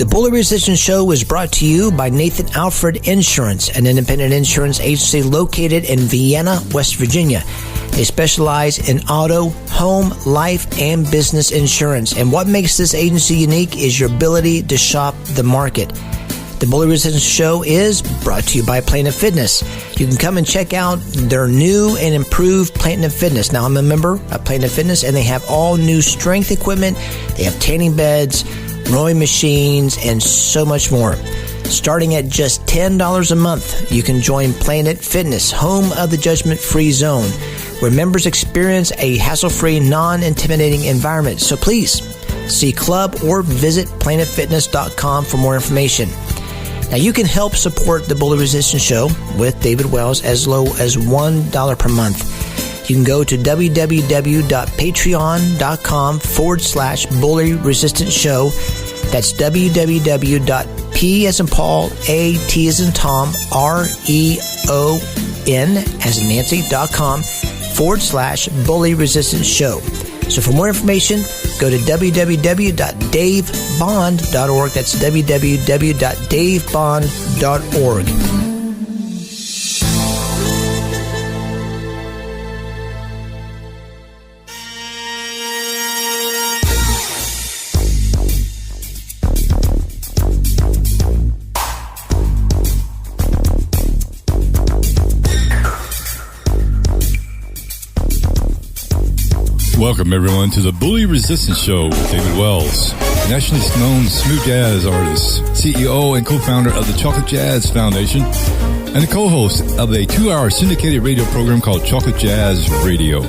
The Bully Resistance Show is brought to you by Nathan Alfred Insurance, an independent insurance agency located in Vienna, West Virginia. They specialize in auto, home, life, and business insurance. And what makes this agency unique is your ability to shop the market. The Bully Resistance Show is brought to you by Planet Fitness. You can come and check out their new and improved Planet Fitness. Now, I'm a member of Planet Fitness, and they have all new strength equipment. They have tanning beds, rowing machines, and so much more. Starting at just $10 a month, you can join Planet Fitness, home of the judgment-free zone, where members experience a hassle-free, non-intimidating environment. So please, see club or visit planetfitness.com for more information. Now, you can help support the Bully Resistance Show with David Wells as low as $1 per month. You can go to www.patreon.com/Bully Resistance Show. That's www.p as in Paul, A-T as in Tom, R-E-O-N as in Nancy.com/Bully Resistance Show. So for more information, go to www.davebond.org. That's www.davebond.org. Welcome, everyone, to the Bully Resistance Show with David Wells, nationally known smooth jazz artist, CEO and co-founder of the Chocolate Jazz Foundation, and the co-host of a 2-hour syndicated radio program called Chocolate Jazz Radio.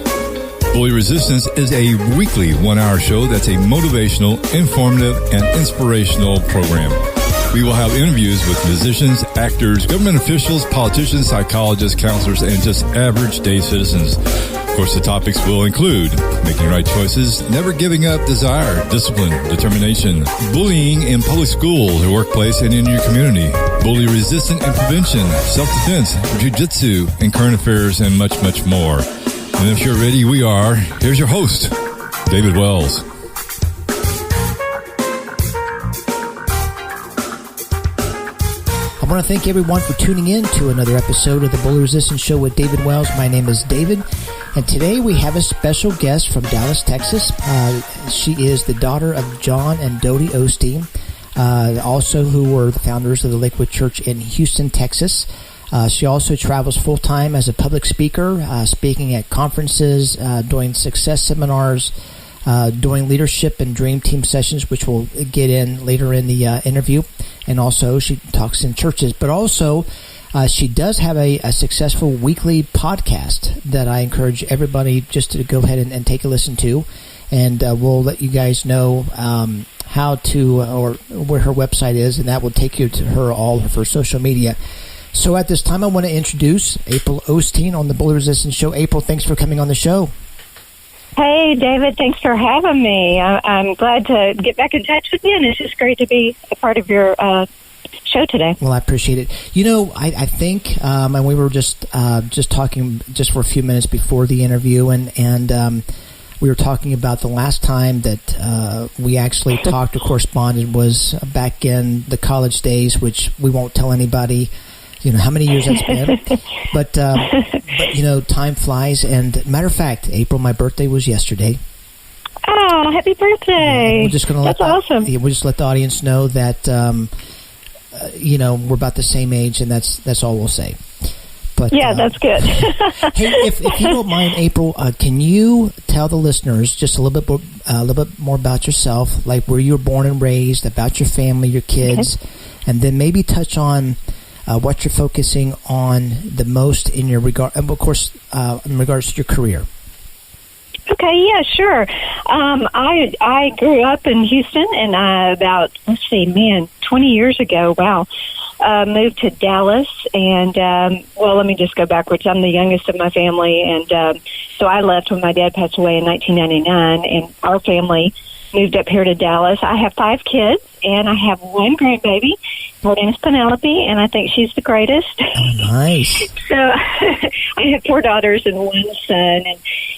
Bully Resistance is a weekly 1-hour show that's a motivational, informative, and inspirational program. We will have interviews with musicians, actors, government officials, politicians, psychologists, counselors, and just average day citizens. Of course, the topics will include making right choices, never giving up desire, discipline, determination, bullying in public school, the workplace, and in your community, bully resistance and prevention, self-defense, jiu-jitsu, and current affairs, and much, much more. And if you're ready, we are. Here's your host, David Wells. I want to thank everyone for tuning in to another episode of the Bully Resistance Show with David Wells. My name is David, and today we have a special guest from Dallas, Texas. She is the daughter of John and Dodie Osteen, also who were the founders of the Lakewood Church in Houston, Texas. She also travels full-time as a public speaker, speaking at conferences, doing success seminars, doing leadership and dream team sessions, which we'll get in later in the interview. And also she talks in churches, but also she does have a successful weekly podcast that I encourage everybody just to go ahead and take a listen to. And we'll let you guys know how to, or where her website is, and that will take you to all of her social media. So at this time, I want to introduce April Osteen on the Bully Resistance Show. April, thanks for coming on the show. Hey, David, thanks for having me. I'm glad to get back in touch with you, and it's just great to be a part of your show today. Well, I appreciate it. You know, I think, and we were just talking just for a few minutes before the interview, and we were talking about the last time that we actually talked or corresponded was back in the college days, which we won't tell anybody, you know, how many years that's been. But you know, time flies. And matter of fact, April, my birthday was yesterday. Oh, happy birthday! We're just going to awesome. We'll just let the audience know that you know, we're about the same age, and that's all we'll say. But yeah, that's good. Hey, if you don't mind, April, can you tell the listeners just a little bit more about yourself, like where you were born and raised, about your family, your kids, and then maybe touch on what you're focusing on the most in your regard, of course, in regards to your career. Okay, yeah, sure. I grew up in Houston, and about 20 years ago, moved to Dallas. And, let me just go backwards. I'm the youngest of my family, and so I left when my dad passed away in 1999, and our family moved up here to Dallas. I have 5 kids, and I have 1 grandbaby, Her name is Penelope, and I think she's the greatest. Oh, nice. So I have 4 daughters and 1 son,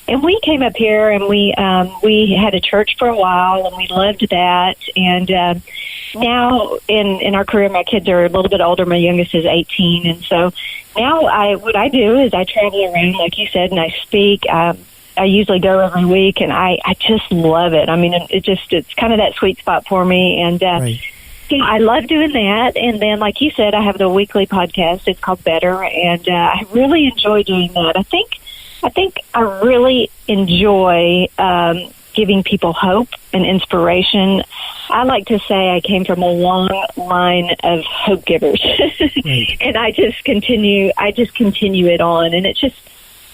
and we came up here, and we had a church for a while, and we loved that. And now in our career, my kids are a little bit older. My youngest is 18, and so now what I do is I travel around, like you said, and I speak. I usually go every week, and I just love it. I mean, it's kind of that sweet spot for me, and Right. I love doing that. And then, like you said, I have the weekly podcast. It's called Better, and I really enjoy doing that. I think I really enjoy giving people hope and inspiration. I like to say I came from a long line of hope givers, Right. and I just continue it on, and it's just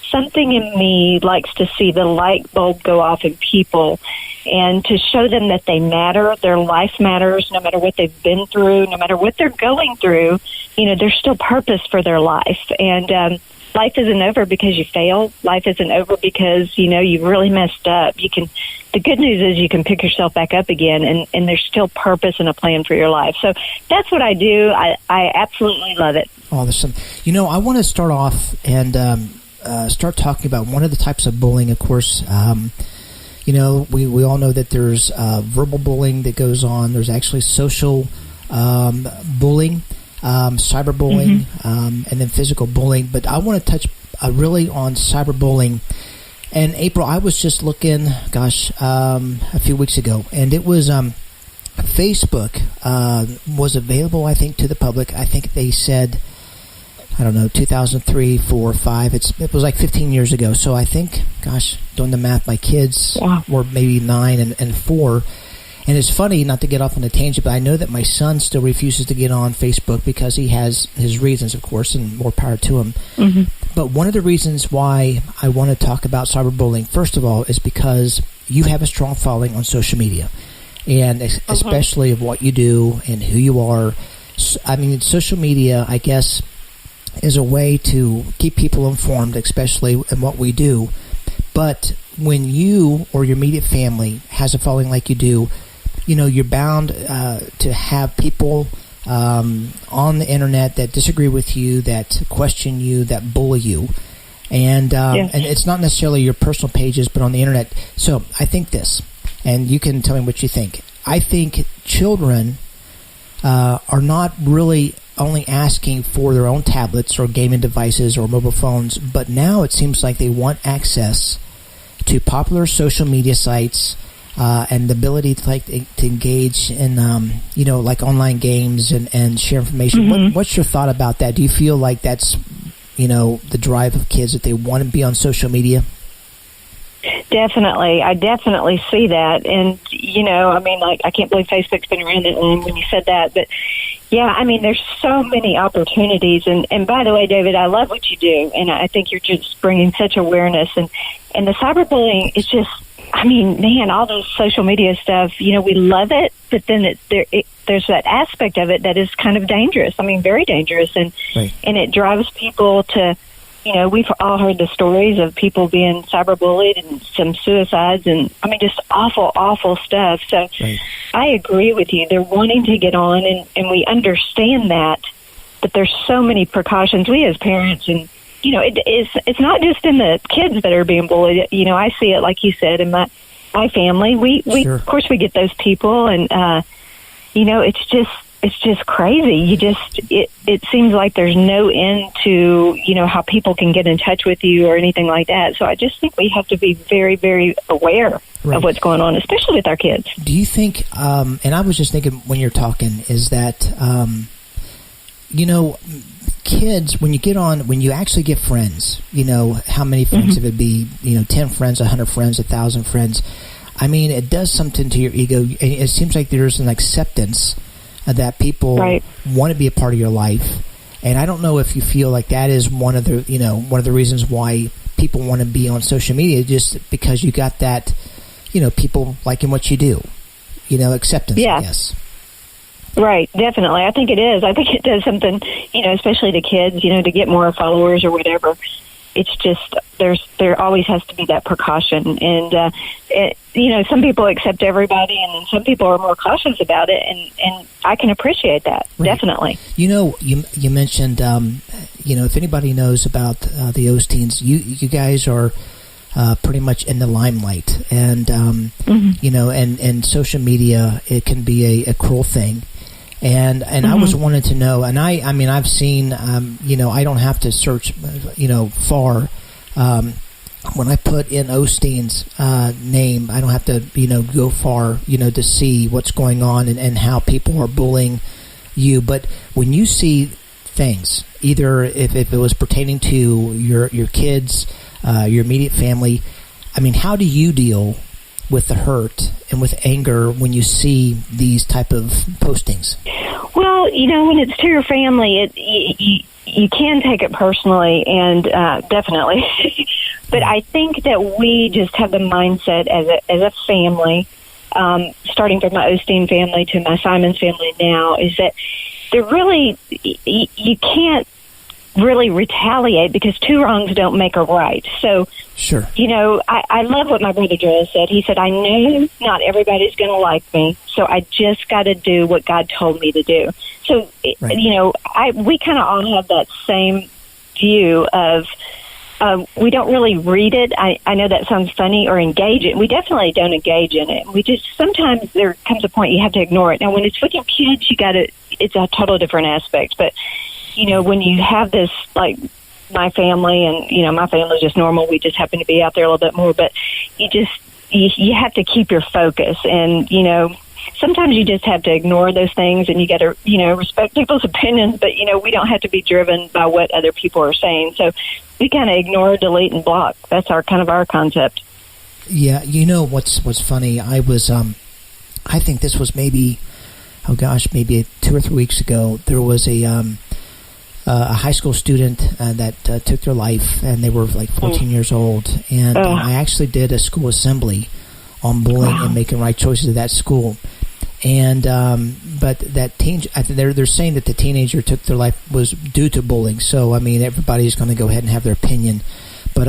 something in me likes to see the light bulb go off in people and to show them that they matter. Their life matters no matter what they've been through, no matter what they're going through. There's still purpose for their life. And life isn't over because you failed. Life isn't over because, you really messed up. The good news is you can pick yourself back up again, and there's still purpose and a plan for your life. So that's what I do. I absolutely love it. Awesome. I want to start off and start talking about one of the types of bullying, of course. We all know that there's verbal bullying that goes on. There's actually social bullying, cyberbullying, and then physical bullying. But I want to touch really on cyberbullying. And April, I was just looking, a few weeks ago, and it was Facebook was available, I think, to the public. I think they said, 2003, 4, 5. It was like 15 years ago. So I think, doing the math, my kids were maybe 9 and 4. And it's funny, not to get off on a tangent, but I know that my son still refuses to get on Facebook because he has his reasons, of course, and more power to him. Mm-hmm. But one of the reasons why I want to talk about cyberbullying, first of all, is because you have a strong following on social media, and especially of what you do and who you are. I mean, social media, I guess, is a way to keep people informed, especially in what we do. But when you or your immediate family has a following like you do, you're bound to have people on the internet that disagree with you, that question you, that bully you. And and it's not necessarily your personal pages, but on the internet. So I think this, and you can tell me what you think. I think children are not really only asking for their own tablets or gaming devices or mobile phones, but now it seems like they want access to popular social media sites and the ability to engage in like online games and share information. Mm-hmm. What's your thought about that? Do you feel like that's the drive of kids, that they want to be on social media? Definitely. I definitely see that. And, I can't believe Facebook's been around that long when you said that. But, there's so many opportunities. And by the way, David, I love what you do. And I think you're just bringing such awareness. And the cyberbullying is just, all those social media stuff, we love it. But then there's that aspect of it that is kind of dangerous. Very very And, right. And it drives people to... we've all heard the stories of people being cyberbullied and some suicides and, just awful, awful stuff. So right. I agree with you. They're wanting to get on, and we understand that, but there's so many precautions. We as parents, and, it's not just in the kids that are being bullied. I see it, like you said, in my family. We sure. Of course, we get those people, and, it's just crazy. It seems like there's no end to, how people can get in touch with you or anything like that. So I just think we have to be very, very aware right. of what's going on, especially with our kids. Do you think, and I was just thinking when you're talking, is that, kids, when you actually get friends, how many friends, mm-hmm. if it be, 10 friends, 100 friends, 1,000 friends, it does something to your ego. It seems like there's an acceptance that people right. want to be a part of your life, and I don't know if you feel like that is one of the reasons why people want to be on social media, just because you got that, people liking what you do, acceptance. Yeah. I guess. Right, definitely. I think it is. I think it does something, especially to kids, to get more followers or whatever. it's just there always has to be that precaution, and some people accept everybody, and then some people are more cautious about it, and I can appreciate that. Right. Definitely. You mentioned if anybody knows about the Osteens, you guys are pretty much in the limelight, and and social media, it can be a cruel thing. And I was wanting to know, and I mean, I've seen, I don't have to search, far. When I put in Osteen's name, I don't have to, go far, to see what's going on and how people are bullying you. But when you see things, either if it was pertaining to your kids, your immediate family, I mean, how do you deal with the hurt and with anger when you see these type of postings? Well, when it's to your family, you can take it personally, and definitely. But I think that we just have the mindset as a family, starting from my Osteen family to my Simons family now, is that there really, you can't really retaliate because two wrongs don't make a right. So, sure. I love what my brother Joe said. He said, I know not everybody's going to like me, so I just got to do what God told me to do. So, right. We kind of all have that same view of, we don't really read it. I know that sounds funny, or engage it. We definitely don't engage in it. We just, sometimes there comes a point you have to ignore it. Now, when it's with your kids, it's a total different aspect. But, when you have this, like my family, and, my family's just normal. We just happen to be out there a little bit more. But you have to keep your focus. And, sometimes you just have to ignore those things, and you got to, respect people's opinions. But, we don't have to be driven by what other people are saying. So we kind of ignore, delete, and block. That's our concept. Yeah. What's funny? I was, I think this was maybe 2 or 3 weeks ago. There was a high school student that took their life, and they were like 14 years old. And I actually did a school assembly on bullying and making right choices at that school. And but that they're saying that the teenager took their life was due to bullying. So I mean, everybody's going to go ahead and have their opinion. But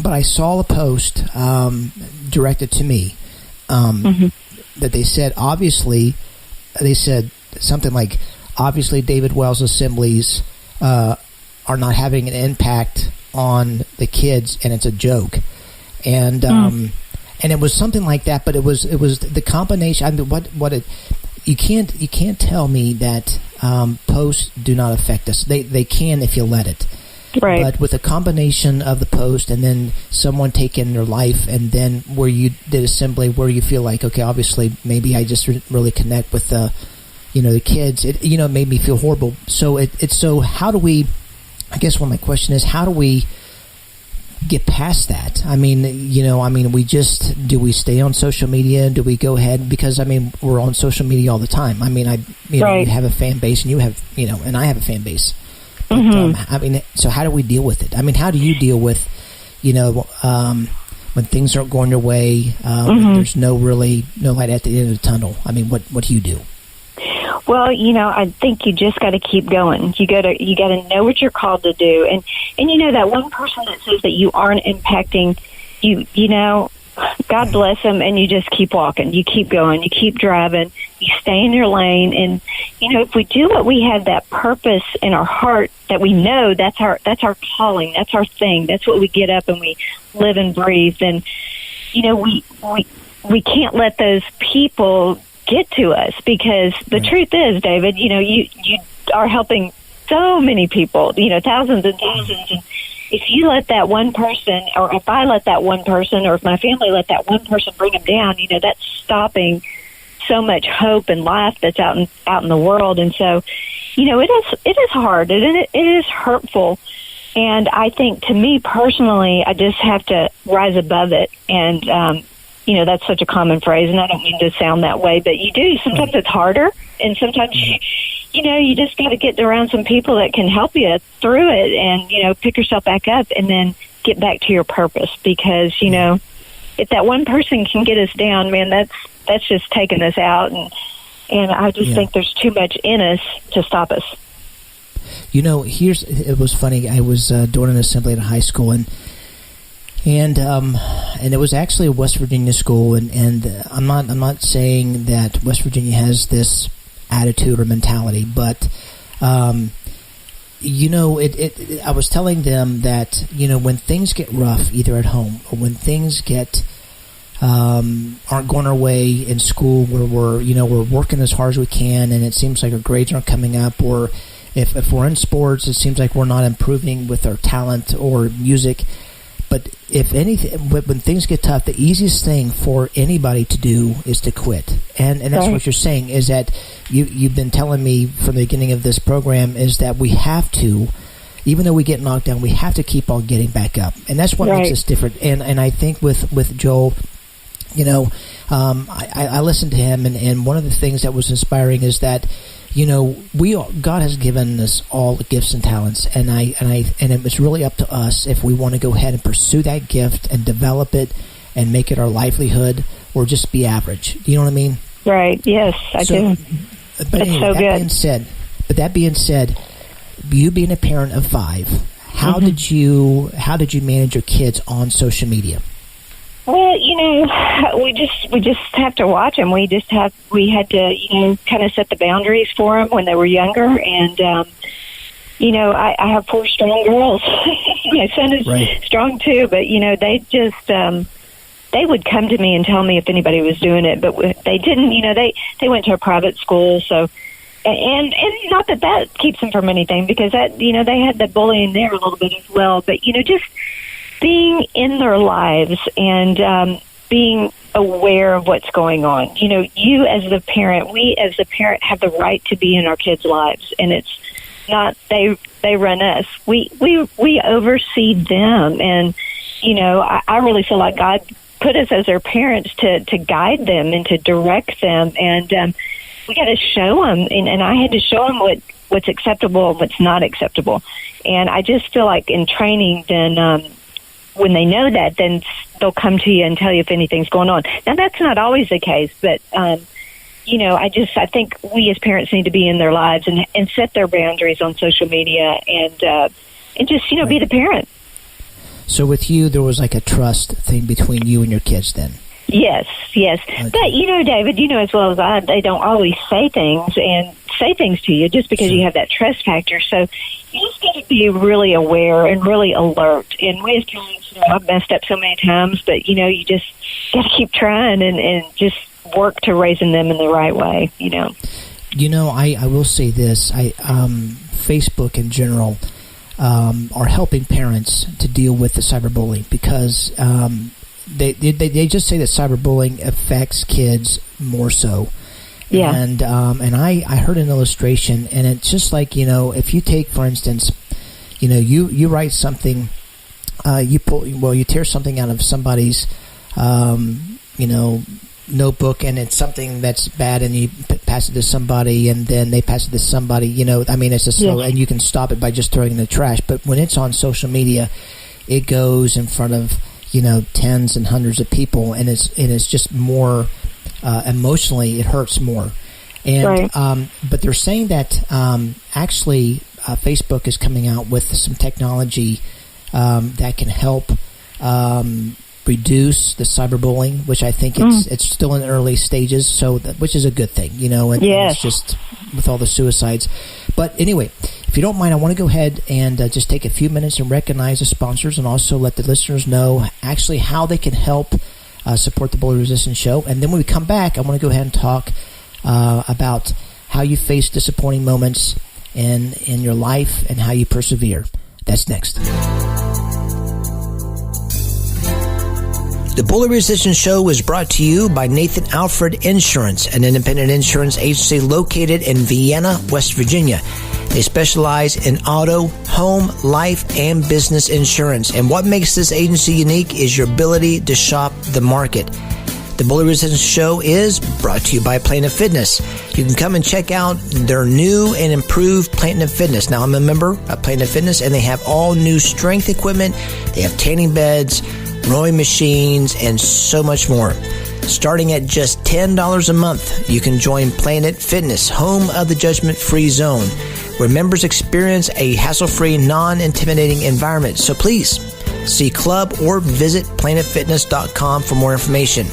but I saw a post directed to me that they said, something like, obviously David Wells assemblies are not having an impact on the kids, and it's a joke. And and it was something like that, but it was the combination. I mean, you can't tell me that posts do not affect us. They can if you let it. Right. But with a combination of the post and then someone taking their life, and then where you did assembly, where you feel like, okay, obviously maybe I just really connect with the kids. It made me feel horrible. So so how do we? I guess my question is, how do we get past that? I mean, do we stay on social media? Do we go ahead? Because I mean, we're on social media all the time. I mean, right. You have a fan base, and you have, and I have a fan base. But, I mean, so how do we deal with it? I mean, how do you deal with, when things aren't going your way? There's no light at the end of the tunnel. I mean, what do you do? Well, I think you just got to keep going. You got to know what you're called to do, and that one person that says that you aren't impacting, God bless them, and you just keep walking. You keep going. You keep driving. You stay in your lane, and if we do what we have, that purpose in our heart that we know that's our calling, that's our thing, that's what we get up and we live and breathe. Then we can't let those people get to us, because the truth is, David, you are helping so many people, thousands and thousands. And if you let that one person, or if I let that one person, or if my family let that one person bring them down, that's stopping so much hope and life that's out in the world. And so, it is hard, and it is hurtful. And I think, to me personally, I just have to rise above it. And that's such a common phrase, and I don't mean to sound that way, but you do. Sometimes it's harder, and sometimes, you just got to get around some people that can help you through it, and, pick yourself back up and then get back to your purpose. Because, if that one person can get us down, man, that's just taking us out. And I just think there's too much in us to stop us. It was funny. I was doing an assembly at a high school, and it was actually a West Virginia school, and I'm not saying that West Virginia has this attitude or mentality, but I was telling them that when things get rough, either at home or when things aren't going our way in school, where we're working as hard as we can, and it seems like our grades aren't coming up, or if we're in sports, it seems like we're not improving with our talent or music. But if anything, when things get tough, the easiest thing for anybody to do is to quit. And that's what you're saying, is that you've been telling me from the beginning of this program, is that we have to, even though we get knocked down, we have to keep on getting back up. And that's what makes us different. And I think with Joel, I listened to him, and one of the things that was inspiring is that God has given us all gifts and talents, and it's really up to us if we want to go ahead and pursue that gift and develop it and make it our livelihood, or just be average. You know what I mean? Right. Yes, I do. But anyway, that being said, you being a parent of 5, how did you manage your kids on social media? Well, we just have to watch them. We had to, kind of set the boundaries for them when they were younger. And, I have 4 strong girls. My son is strong too, but, they just, they would come to me and tell me if anybody was doing it, but they didn't. They went to a private school, so, and not that keeps them from anything, because that, they had the bullying there a little bit as well, but, just being in their lives and being aware of what's going on. You as the parent, we as the parent have the right to be in our kids' lives, and it's not they run us. We oversee them, and I really feel like God put us as their parents to guide them and to direct them, and we got to show them, and I had to show them what's acceptable and what's not acceptable. And I just feel like in training, then when they know that, then they'll come to you and tell you if anything's going on. Now, that's not always the case, but, I think we as parents need to be in their lives and set their boundaries on social media and just, be the parent. So with you, there was like a trust thing between you and your kids then? Yes. Okay. But, David, as well as I, they don't always say things to you just because you have that trust factor. So you just got to be really aware and really alert. And we as parents, I've messed up so many times, but, you just got to keep trying and just work to raising them in the right way, I will say this. Facebook in general are helping parents to deal with the cyberbullying, because they just say that cyberbullying affects kids more so. Yeah. And I heard an illustration, and it's just like, if you take, for instance, you write something, you tear something out of somebody's, notebook, and it's something that's bad, and you pass it to somebody, and then they pass it to somebody, it's just slow, and you can stop it by just throwing it in the trash. But when it's on social media, it goes in front of, tens and hundreds of people, and it's just more, emotionally, it hurts more. And but they're saying that actually Facebook is coming out with some technology that can help reduce the cyberbullying, which I think it's still in the early stages, so which is a good thing, and it's just with all the suicides. But anyway, if you don't mind, I want to go ahead and just take a few minutes and recognize the sponsors, and also let the listeners know actually how they can help support the Bully Resistance Show. And then when we come back, I want to go ahead and talk about how you face disappointing moments in your life and how you persevere. That's next. The Bully Resistance Show is brought to you by Nathan Alfred Insurance, an independent insurance agency located in Vienna, West Virginia. They specialize in auto, home, life, and business insurance. And what makes this agency unique is your ability to shop the market. The Bully Resistance Show is brought to you by Planet Fitness. You can come and check out their new and improved Planet Fitness. Now, I'm a member of Planet Fitness, and they have all new strength equipment. They have tanning beds, rowing machines, and so much more. Starting at just $10 a month, you can join Planet Fitness, home of the judgment-free zone, where members experience a hassle-free, non-intimidating environment. So please see club or visit planetfitness.com for more information.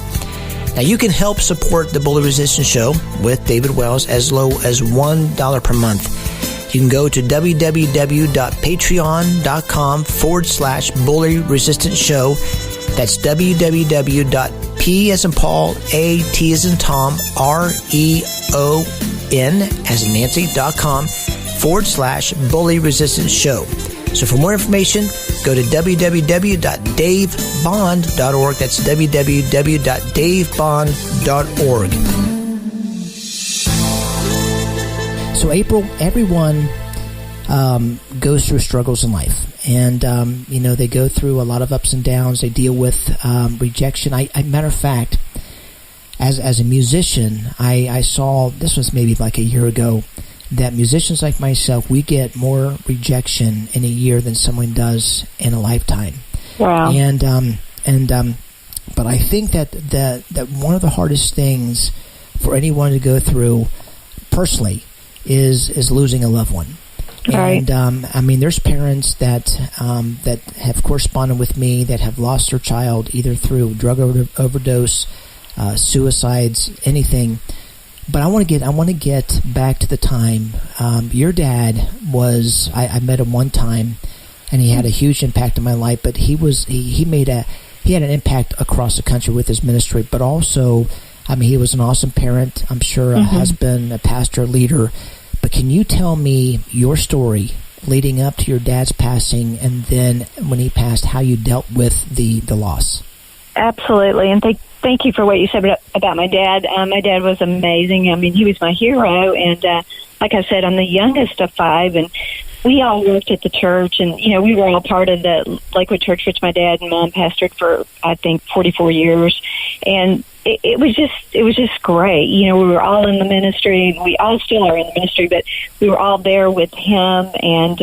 Now, you can help support the Bully Resistance Show with David Wells as low as $1 per month. You can go to www.patreon.com/Bully Resistance Show. That's www.p as in Paul, A, T as in Tom, REON as in Nancy.com/Bully Resistance Show. So for more information, go to www.davebond.org. That's www.davebond.org. So April, everyone goes through struggles in life. And, they go through a lot of ups and downs. They deal with rejection. Matter of fact, as a musician, I saw, this was maybe like a year ago, that musicians like myself, we get more rejection in a year than someone does in a lifetime. Wow. But I think that one of the hardest things for anyone to go through personally is losing a loved one. Right. And there's parents that have corresponded with me that have lost their child either through drug overdose, suicides, anything. But I want to get back to the time your dad was. I met him one time, and he had a huge impact on my life. But he had an impact across the country with his ministry. But also, he was an awesome parent. I'm sure a husband, a pastor, leader. But can you tell me your story leading up to your dad's passing, and then when he passed, how you dealt with the loss? Absolutely, and thank you for what you said about my dad. My dad was amazing. He was my hero, and like I said, I'm the youngest of 5, and we all worked at the church, and we were all part of the Lakewood Church, which my dad and mom pastored for, I think, 44 years, and it was just great. We were all in the ministry. We all still are in the ministry, but we were all there with him. And,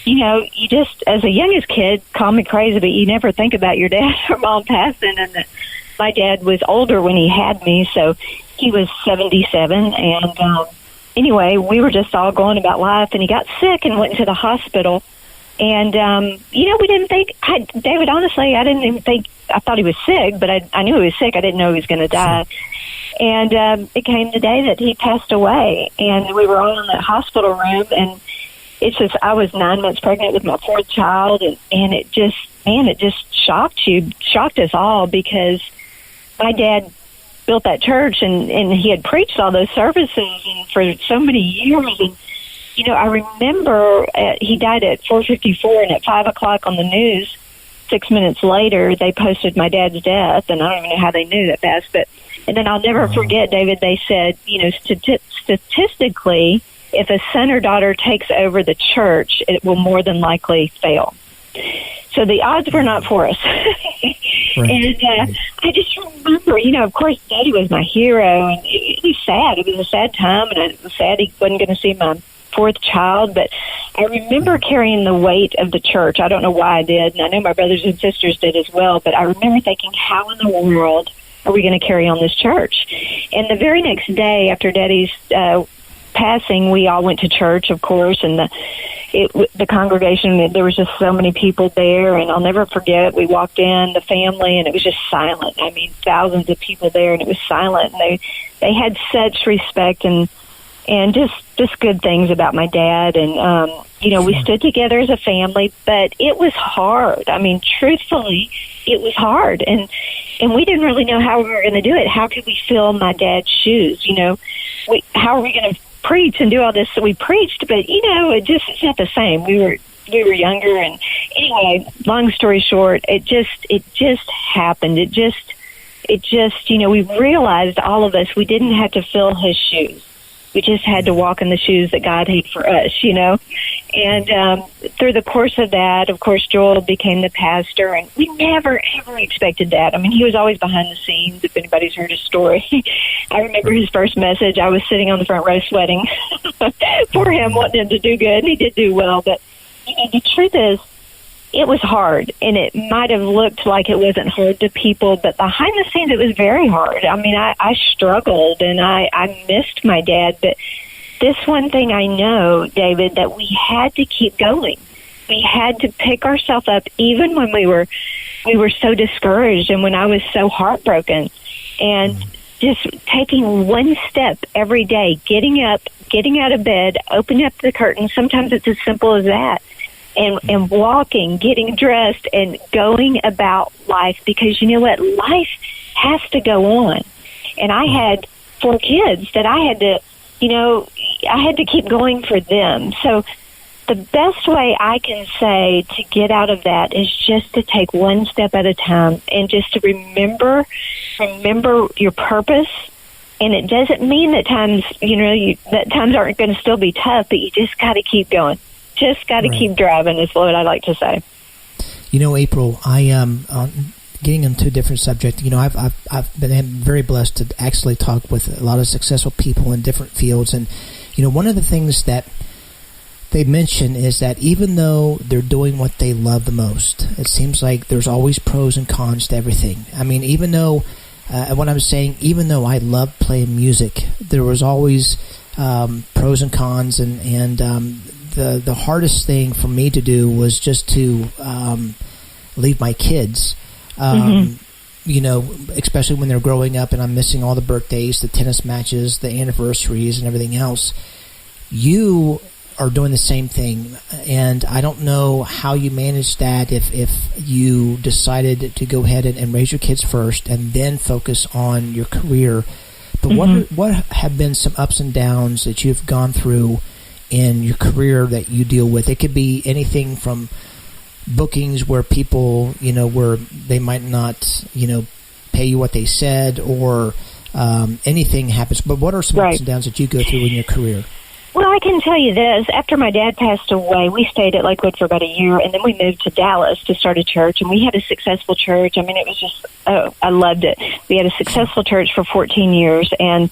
you just, as a youngest kid, call me crazy, but you never think about your dad or mom passing. And my dad was older when he had me, so he was 77. And anyway, we were just all going about life, and he got sick and went into the hospital. And, we didn't think, David, honestly, I didn't even think, I thought he was sick, but I knew he was sick. I didn't know he was going to die. And it came the day that he passed away, and we were all in that hospital room, and it's just, I was 9 months pregnant with my 4th child, and it just shocked us all, because my dad built that church, and he had preached all those services and for so many years, and I remember he died at 4:54, and at 5 o'clock on the news, 6 minutes later, they posted my dad's death, and I don't even know how they knew that fast. And then I'll never forget, David, they said, statistically, if a son or daughter takes over the church, it will more than likely fail. So the odds were not for us. Right. And I just remember, of course, Dodie was my hero, and it was sad. It was a sad time, and it was sad he wasn't going to see my 4th child, but I remember carrying the weight of the church. I don't know why I did, and I know my brothers and sisters did as well, but I remember thinking, how in the world are we going to carry on this church? And the very next day after Daddy's passing, we all went to church, of course, and the congregation, there was just so many people there, and I'll never forget, we walked in, the family, and it was just silent. Thousands of people there, and it was silent, and they had such respect and just good things about my dad. And, we stood together as a family, but it was hard. Truthfully, it was hard. And we didn't really know how we were going to do it. How could we fill my dad's shoes? How are we going to preach and do all this? So we preached, but, it's not the same. We were younger. And anyway, long story short, it just happened. It just, we realized, all of us, we didn't have to fill his shoes. We just had to walk in the shoes that God had for us, And through the course of that, of course, Joel became the pastor, and we never, ever expected that. He was always behind the scenes, if anybody's heard his story. I remember his first message. I was sitting on the front row sweating for him, wanting him to do good, and he did do well. But the truth is, it was hard, and it might have looked like it wasn't hard to people, but behind the scenes, it was very hard. I struggled, and I missed my dad, but this one thing I know, David, that we had to keep going. We had to pick ourselves up even when we were so discouraged and when I was so heartbroken, and just taking one step every day, getting up, getting out of bed, opening up the curtains. Sometimes it's as simple as that. And walking, getting dressed, and going about life, because you know what? Life has to go on. And I had 4 kids that I had to keep going for them. So the best way I can say to get out of that is just to take one step at a time, and just to remember your purpose. And it doesn't mean that times aren't going to still be tough, but you just got to keep going. Just got to keep driving is what I like to say. April, I getting into a different subject. I've been very blessed to actually talk with a lot of successful people in different fields, and one of the things that they mention is that even though they're doing what they love the most, it seems like there's always pros and cons to everything. I mean, even though what I'm saying, even though I love playing music, there was always pros and cons, and the hardest thing for me to do was just to leave my kids, especially when they're growing up and I'm missing all the birthdays, the tennis matches, the anniversaries, and everything else. You are doing the same thing, and I don't know how you managed that, if you decided to go ahead and raise your kids first and then focus on your career. But what have been some ups and downs that you've gone through in your career that you deal with? It could be anything from bookings where people, where they might not, pay you what they said, or anything happens. But what are some ups and downs that you go through in your career? Well, I can tell you this. After my dad passed away, we stayed at Lakewood for about a year, and then we moved to Dallas to start a church, and we had a successful church. I mean, it was just, I loved it. We had a successful church for 14 years, and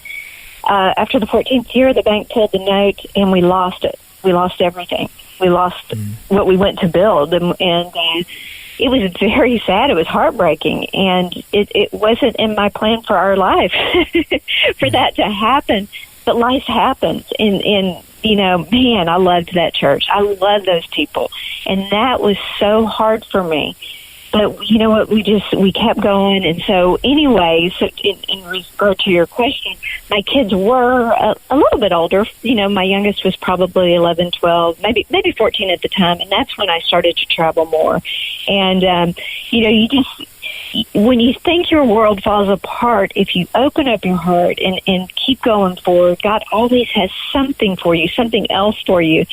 after the 14th year, the bank pulled the note, and we lost it. We lost everything. We lost what we went to build, and it was very sad. It was heartbreaking, and it wasn't in my plan for our life for that to happen. But life happens, and man, I loved that church. I loved those people, and that was so hard for me. But you know what? We kept going, and so anyway. So in regard to your question, my kids were a little bit older. My youngest was probably 11, 12, maybe 14 at the time, and that's when I started to travel more. And you just. When you think your world falls apart, if you open up your heart and keep going forward, God always has something for you, something else for you.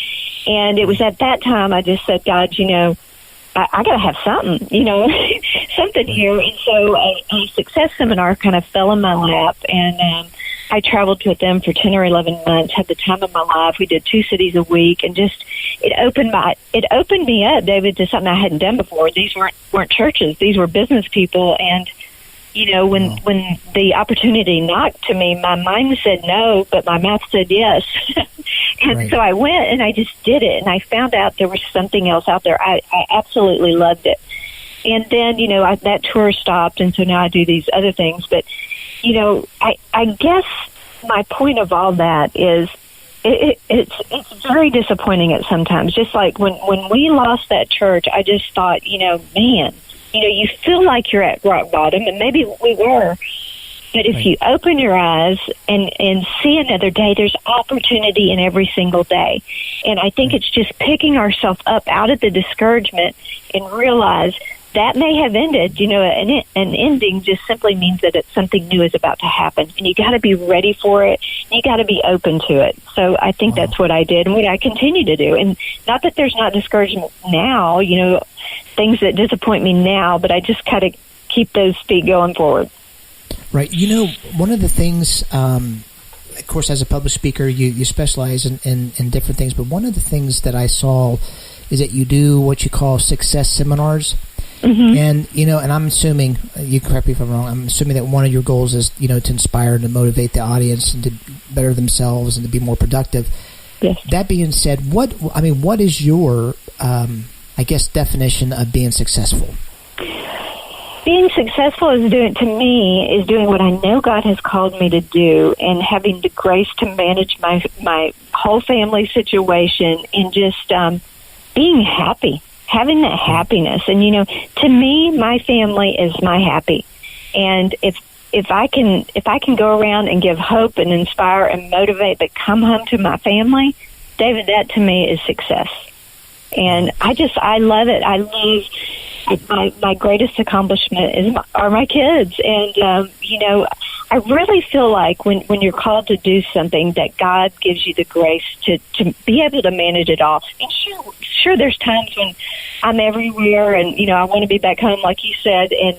And it was at that time I just said, God, I got to have something, something here. And so a success seminar kind of fell in my lap, and I traveled with them for 10 or 11 months, had the time of my life. We did 2 cities a week, and just it opened me up, David, to something I hadn't done before. These weren't churches; these were business people. And when the opportunity knocked to me, my mind said no, but my mouth said yes. And so I went and I just did it, and I found out there was something else out there. I absolutely loved it. And then that tour stopped, and so now I do these other things, but. I guess my point of all that is it's very disappointing at sometimes. Just like when we lost that church, I just thought, man, you feel like you're at rock bottom, and maybe we were. But if you open your eyes and see another day, there's opportunity in every single day. And I think it's just picking ourselves up out of the discouragement and realize that may have ended. An ending just simply means that something new is about to happen, and you got to be ready for it. You got to be open to it. So I think that's what I did, and what I continue to do. And not that there's not discouragement now, things that disappoint me now, but I just kind of keep those feet going forward. Right. One of the things, of course, as a public speaker, you specialize in different things, but one of the things that I saw is that you do what you call success seminars. And, and I'm assuming, you correct me if I'm wrong, I'm assuming that one of your goals is, to inspire and to motivate the audience and to better themselves and to be more productive. Yes. That being said, what is your, definition of being successful? being successful is doing what I know God has called me to do, and having the grace to manage my whole family situation, and just being happy, having that happiness. And to me, my family is my happy. And if I can go around and give hope and inspire and motivate, but come home to my family, David, that to me is success. And I love it. I love my greatest accomplishment are my kids. And, I really feel like when you're called to do something, that God gives you the grace to be able to manage it all. And sure, there's times when I'm everywhere and, I want to be back home, like you said. And,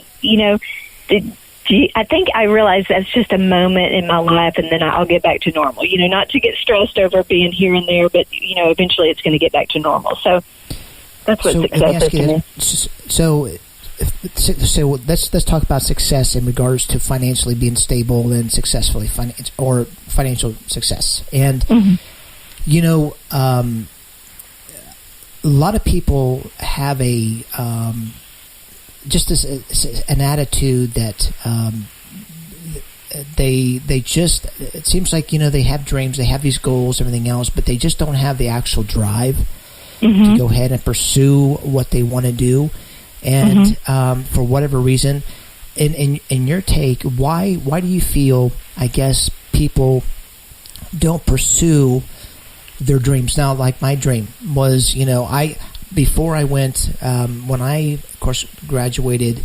I think I realize that's just a moment in my life, and then I'll get back to normal. Not to get stressed over being here and there, but, eventually it's going to get back to normal. So that's what success is to me. So let's talk about success in regards to financially being stable and successfully financial success. And a lot of people have just an attitude that they just, it seems like they have dreams, they have these goals, everything else, but they just don't have the actual drive to go ahead and pursue what they want to do. And for whatever reason, in your take, why do you feel, I guess, people don't pursue their dreams? Now, like my dream was, before I went, when I, of course, graduated,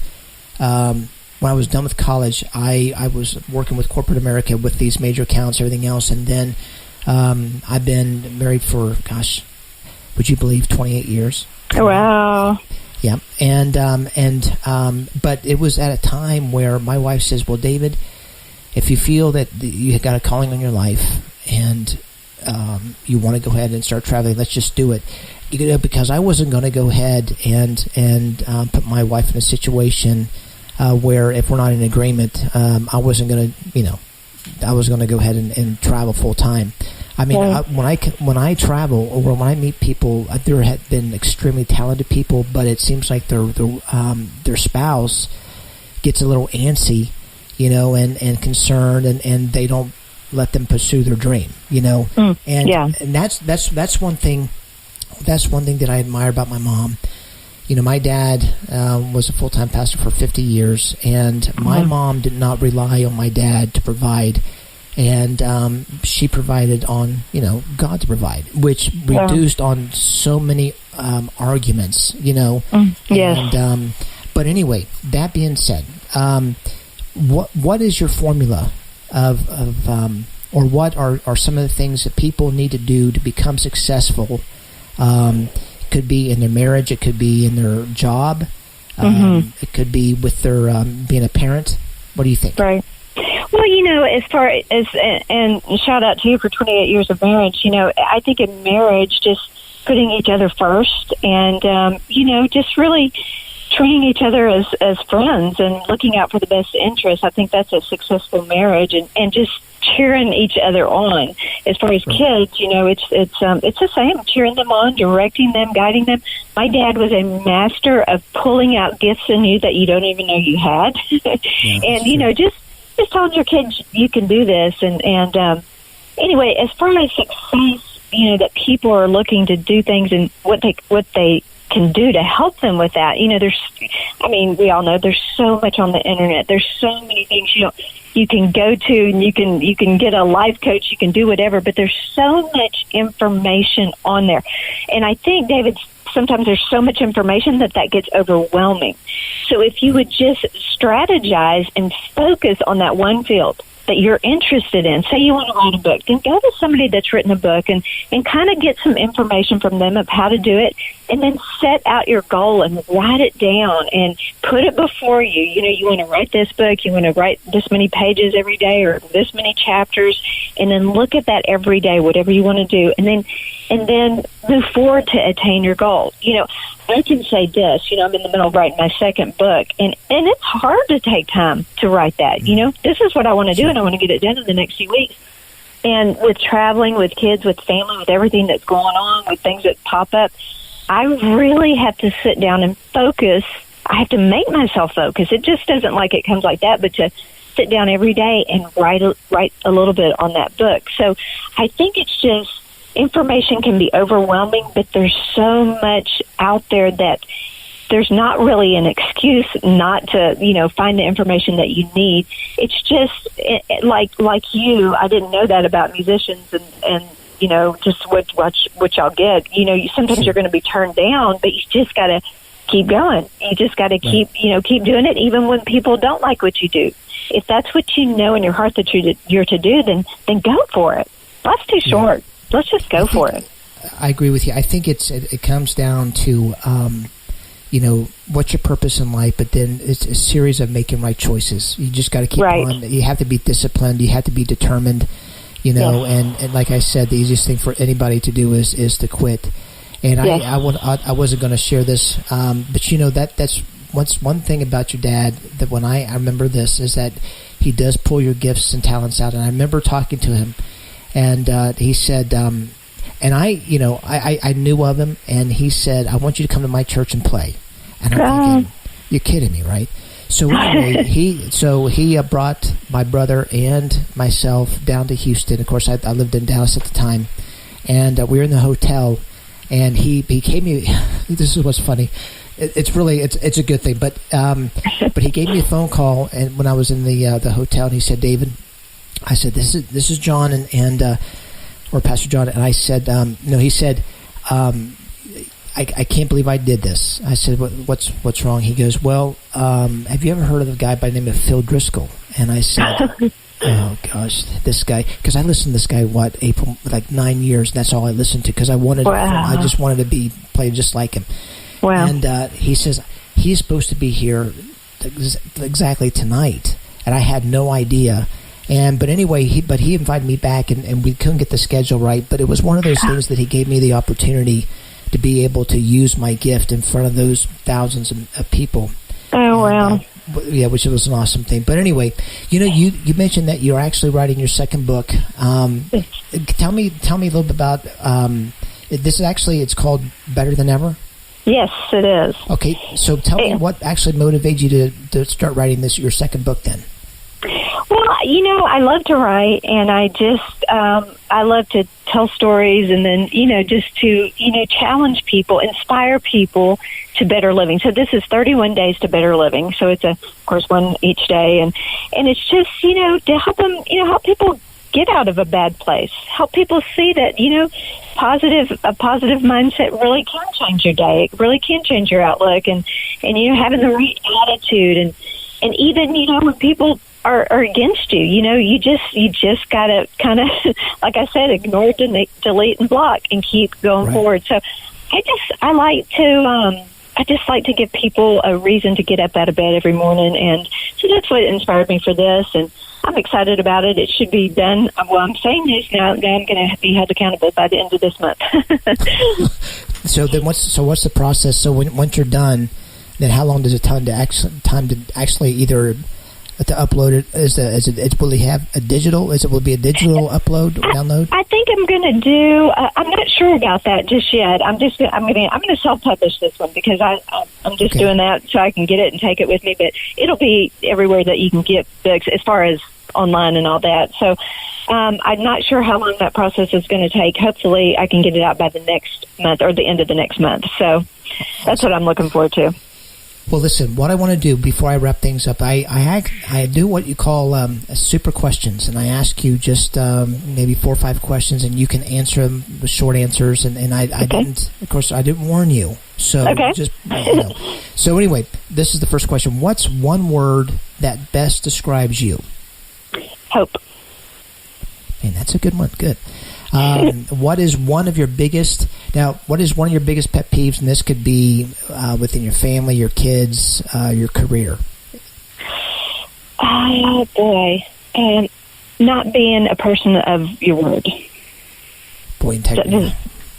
when I was done with college, I was working with corporate America with these major accounts, everything else, and then I've been married for, gosh, would you believe, 28 years? Wow. Yeah, but it was at a time where my wife says, "Well, David, if you feel that you got a calling on your life and you want to go ahead and start traveling, let's just do it." Because I wasn't going to go ahead and put my wife in a situation where if we're not in agreement, I wasn't going to, I was going to go ahead and travel full time. I mean, when I travel or when I meet people, there have been extremely talented people, but it seems like their spouse gets a little antsy, and concerned, and they don't let them pursue their dream, and that's one thing. That's one thing that I admire about my mom. My dad was a full-time pastor for 50 years, and my mom did not rely on my dad to provide. And she provided on, God to provide, which reduced on so many arguments, Yes. And, but anyway, that being said, what is your formula of or what are some of the things that people need to do to become successful? It could be in their marriage, it could be in their job, it could be with their being a parent. What do you think? Right. Well, as far as, and shout out to you for 28 years of marriage, I think in marriage, just putting each other first and, just really treating each other as friends and looking out for the best interests. I think that's a successful marriage, and just cheering each other on. As far as kids, it's the same, cheering them on, directing them, guiding them. My dad was a master of pulling out gifts in you that you don't even know you had. And, just telling your kids you can do this. And anyway, as far as success, that people are looking to do things and what they can do to help them with that. We all know there's so much on the internet. There's so many things you can go to, and you can get a life coach, you can do whatever, but there's so much information on there. And I think, David, sometimes there's so much information that gets overwhelming. So if you would just strategize and focus on that one field that you're interested in, say you want to write a book, then go to somebody that's written a book and kind of get some information from them of how to do it, and then set out your goal and write it down and put it before you. You want to write this book, you want to write this many pages every day or this many chapters, and then look at that every day, whatever you want to do, and then move forward to attain your goal. I can say this, I'm in the middle of writing my second book, and it's hard to take time to write that. This is what I want to do, and I want to get it done in the next few weeks. And with traveling, with kids, with family, with everything that's going on, with things that pop up, I really have to sit down and focus I have to make myself focus. It just doesn't like it comes like that, but to sit down every day and write a little bit on that book. So I think it's just information can be overwhelming, but there's so much out there that there's not really an excuse not to, find the information that you need. It's just like you, I didn't know that about musicians and just what y'all get. Sometimes you're going to be turned down, but you just got to keep going. You just got to keep doing it, even when people don't like what you do. If that's what you know in your heart that you're to do, then go for it. Life's too short. Let's just go for it. I agree with you. I think it comes down to what's your purpose in life, but then it's a series of making right choices. You just got to keep on. You have to be disciplined. You have to be determined. And like I said, the easiest thing for anybody to do is to quit. And I wasn't going to share this, but that's one thing about your dad that when I remember this is that he does pull your gifts and talents out. And I remember talking to him, and he said, and I knew of him, and he said, I want you to come to my church and play. And I'm thinking, you're kidding me, right? So anyway, he brought my brother and myself down to Houston. Of course, I lived in Dallas at the time, and we were in the hotel, and he gave me. This is what's funny. It's a good thing, but he gave me a phone call, and when I was in the hotel, and he said, David, I said, this is John and or Pastor John, and I said, no, he said, I can't believe I did this. I said, what's wrong? He goes, well, have you ever heard of a guy by the name of Phil Driscoll? And I said, oh gosh, this guy, because I listened to this guy, April, like 9 years, and that's all I listened to, because I just wanted to play just like him. Wow. And he says, he's supposed to be here exactly tonight, and I had no idea. But anyway, he invited me back, and we couldn't get the schedule right, but it was one of those things that he gave me the opportunity to be able to use my gift in front of those thousands of people. Oh, wow. Which was an awesome thing. But anyway, you mentioned that you're actually writing your second book. Tell me a little bit about this. It's called Better Than Ever? Yes, it is. Okay, so tell me what actually motivated you to start writing your second book then? Well, I love to write, and I just, I love to tell stories, and then, just to, challenge people, inspire people to better living. So this is 31 days to better living. So it's of course, one each day, and it's just, to help them, help people get out of a bad place, help people see that, a positive mindset really can change your day. It really can change your outlook, and having the right attitude, and even, when people are against you, you just gotta kind of, like I said, ignore, delete, and block, and keep going forward. So I just like to give people a reason to get up out of bed every morning, and so that's what inspired me for this, and I'm excited about it. It should be done. Well, I'm saying this now. I'm going to be held accountable by the end of this month. So then, what's the process? So once you're done, then how long does it time to actually either to upload it? Will it have a digital? Will it be a digital upload or download? I think I'm going to do. I'm not sure about that just yet. I'm going to self-publish this one, because I'm just doing that so I can get it and take it with me. But it'll be everywhere that you can get books, as far as online and all that. So I'm not sure how long that process is going to take. Hopefully, I can get it out by the next month or the end of the next month. So that's what I'm looking forward to. Well, listen, what I want to do before I wrap things up, I do what you call super questions, and I ask you just maybe 4 or 5 questions, and you can answer them with short answers, and I didn't warn you. So just So anyway, this is the first question. What's one word that best describes you? Hope. Man, that's a good one. Good. What is one of your biggest pet peeves? And this could be within your family, your kids, your career. Oh boy, not being a person of your word. Boy, integrity.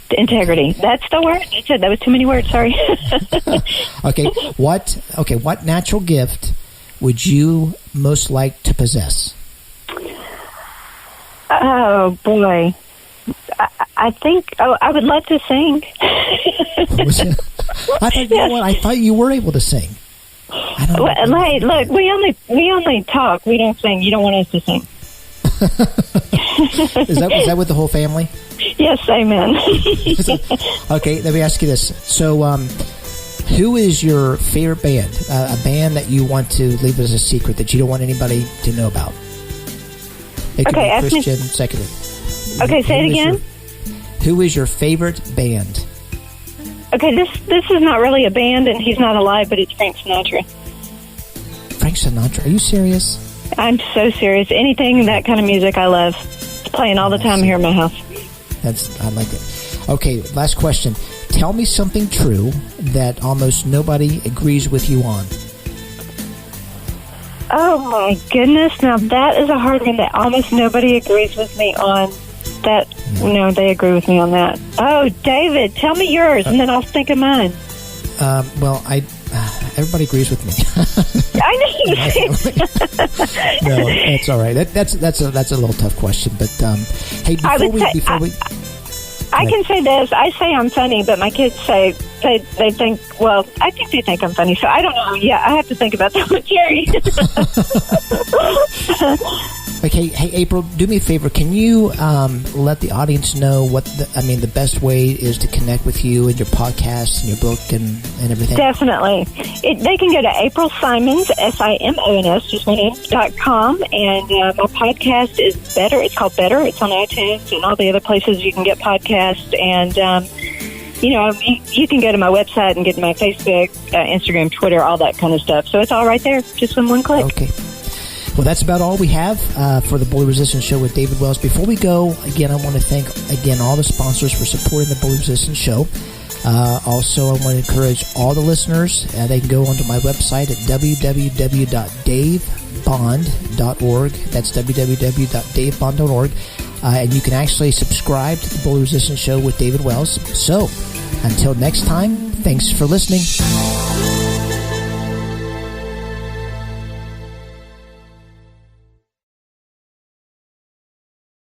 Integrity. That's the word. I said that was too many words. Sorry. What natural gift would you most like to possess? Oh boy. I think. I would love to sing. I thought you were able to sing. I don't know. Well, hey, look, we only talk. We don't sing. You don't want us to sing. Is that with the whole family? Yes, amen. Okay, let me ask you this. So, who is your favorite band? A band that you want to leave as a secret that you don't want anybody to know about? It could be Christian, secular. Okay, say it again. Who is your favorite band? Okay, this is not really a band, and he's not alive, but it's Frank Sinatra. Frank Sinatra? Are you serious? I'm so serious. Anything, that kind of music, I love. It's playing all the time here in my house. I like it. Okay, last question. Tell me something true that almost nobody agrees with you on. Oh, my goodness. Now, that is a hard one that almost nobody agrees with me on. No, they agree with me on that. Oh, David, tell me yours, and then I'll think of mine. Well, everybody agrees with me. I know. No, that's all right. That's a little tough question, but hey, I can say this. I say I'm funny, but my kids say they think. Well, I think they think I'm funny. So I don't know. Yeah, I have to think about that with Jerry. Okay, hey April, do me a favor. Can you let the audience know what the best way is to connect with you and your podcast and your book and everything? Definitely. They can go to April Simons, SIMONS, just my name.com, and my podcast is Better. It's called Better. It's on iTunes and all the other places you can get podcasts. And you can go to my website and get my Facebook, Instagram, Twitter, all that kind of stuff. So it's all right there, just in one click. Okay. Well, that's about all we have for the Bully Resistance Show with David Wells. Before we go, again, I want to thank, all the sponsors for supporting the Bully Resistance Show. Also, I want to encourage all the listeners. They can go onto my website at www.davebond.org. That's www.davebond.org. And you can actually subscribe to the Bully Resistance Show with David Wells. So, until next time, thanks for listening.